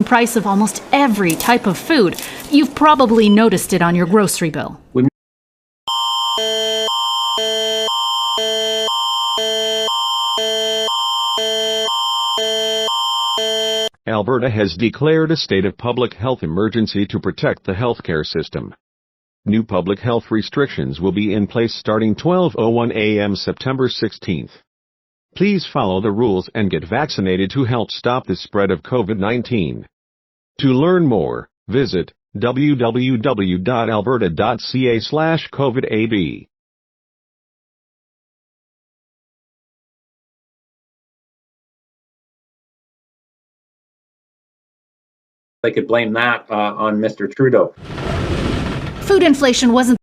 price of almost every type of food. You've probably noticed it on your grocery bill. Alberta has declared a state of public health emergency to protect the healthcare system. New public health restrictions will be in place starting 12:01 a.m. September 16th. Please follow the rules and get vaccinated to help stop the spread of COVID-19. To learn more, visit www.alberta.ca/COVIDAB. They could blame that on Mr. Trudeau. Food inflation wasn't